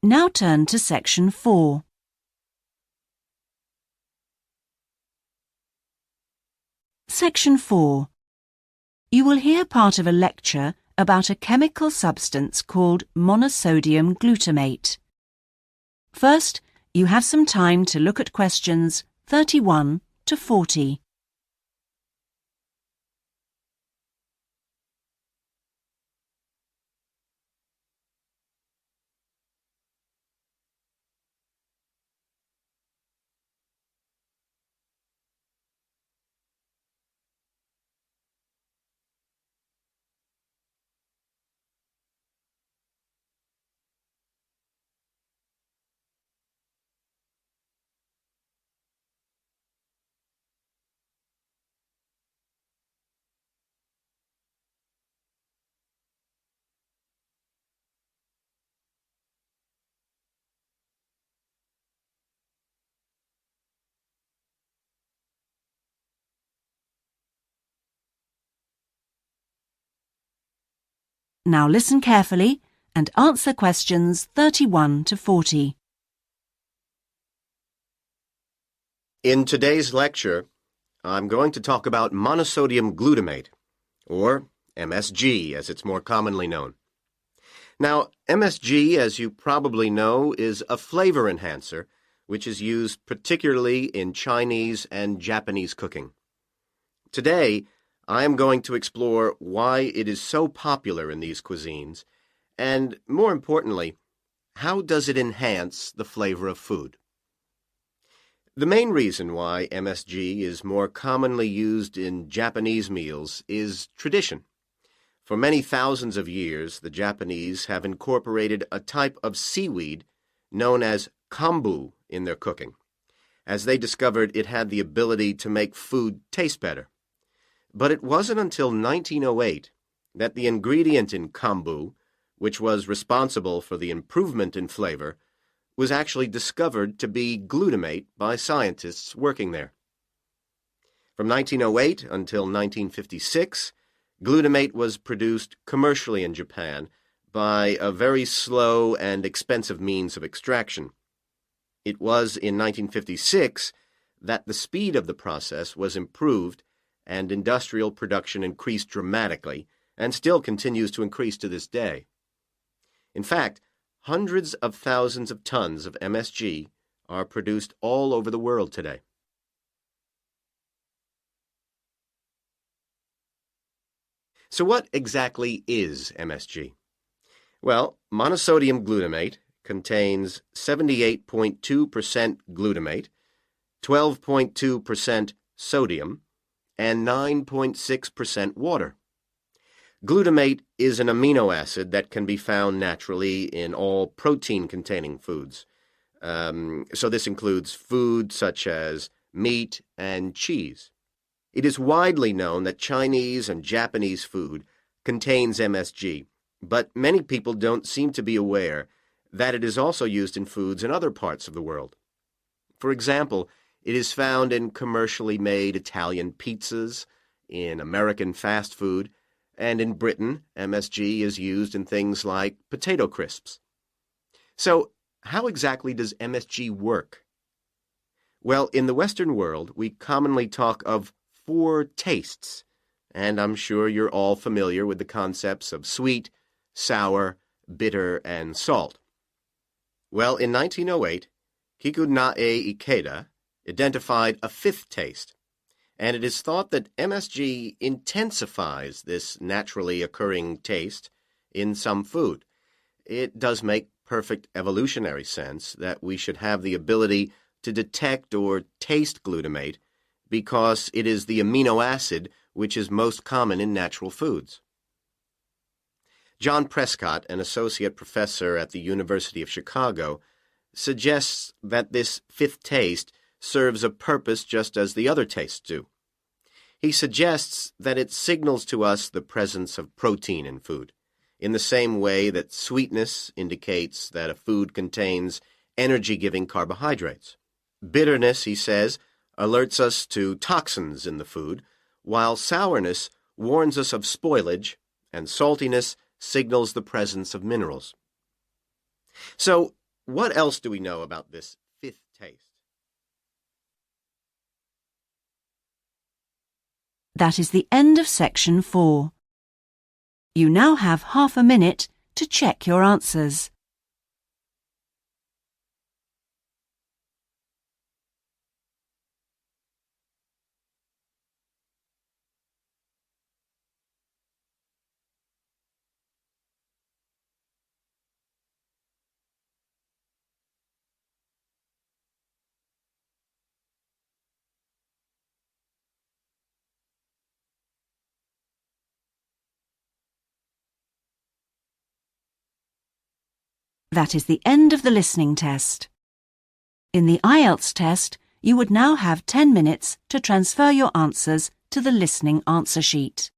Now turn to Section 4. Section 4. You will hear part of a lecture about a chemical substance called monosodium glutamate. First, you have some time to look at questions 31 to 40. Now listen carefully and answer questions 31 to 40. In today's lecture, I'm going to talk about monosodium glutamate, or MSG as it's more commonly known. Now, MSG, as you probably know, is a flavor enhancer which is used particularly in Chinese and Japanese cooking. Today, I am going to explore why it is so popular in these cuisines, and more importantly, how does it enhance the flavor of food? The main reason why MSG is more commonly used in Japanese meals is tradition. For many thousands of years, the Japanese have incorporated a type of seaweed known as kombu in their cooking, as they discovered it had the ability to make food taste better. But it wasn't until 1908 that the ingredient in kombu, which was responsible for the improvement in flavor, was actually discovered to be glutamate by scientists working there. From 1908 until 1956, glutamate was produced commercially in Japan by a very slow and expensive means of extraction. It was in 1956 that the speed of the process was improved and industrial production increased dramatically and still continues to increase to this day. In fact, hundreds of thousands of tons of MSG are produced all over the world today. So what exactly is MSG? Well, monosodium glutamate contains 78.2% glutamate, 12.2% sodium, and 9.6% water. Glutamate is an amino acid that can be found naturally in all protein-containing foods. So this includes food such as meat and cheese. It is widely known that Chinese and Japanese food contains MSG, but many people don't seem to be aware that it is also used in foods in other parts of the world. For example, it is found in commercially made Italian pizzas, in American fast food, and in Britain, MSG is used in things like potato crisps. So, how exactly does MSG work? Well, in the Western world, we commonly talk of 4 tastes, and I'm sure you're all familiar with the concepts of sweet, sour, bitter, and salt. Well, in 1908, Kikunae Ikeda identified a 5th taste, and it is thought that MSG intensifies this naturally occurring taste in some food. It does make perfect evolutionary sense that we should have the ability to detect or taste glutamate because it is the amino acid which is most common in natural foods. John Prescott, an associate professor at the University of Chicago, suggests that this 5th taste serves a purpose just as the other tastes do. He suggests that it signals to us the presence of protein in food, in the same way that sweetness indicates that a food contains energy-giving carbohydrates. Bitterness, he says, alerts us to toxins in the food, while sourness warns us of spoilage, and saltiness signals the presence of minerals. So, what else do we know about this fifth taste? That is the end of section 4. You now have half a minute to check your answers. That is the end of the listening test. In the IELTS test, you would now have 10 minutes to transfer your answers to the listening answer sheet.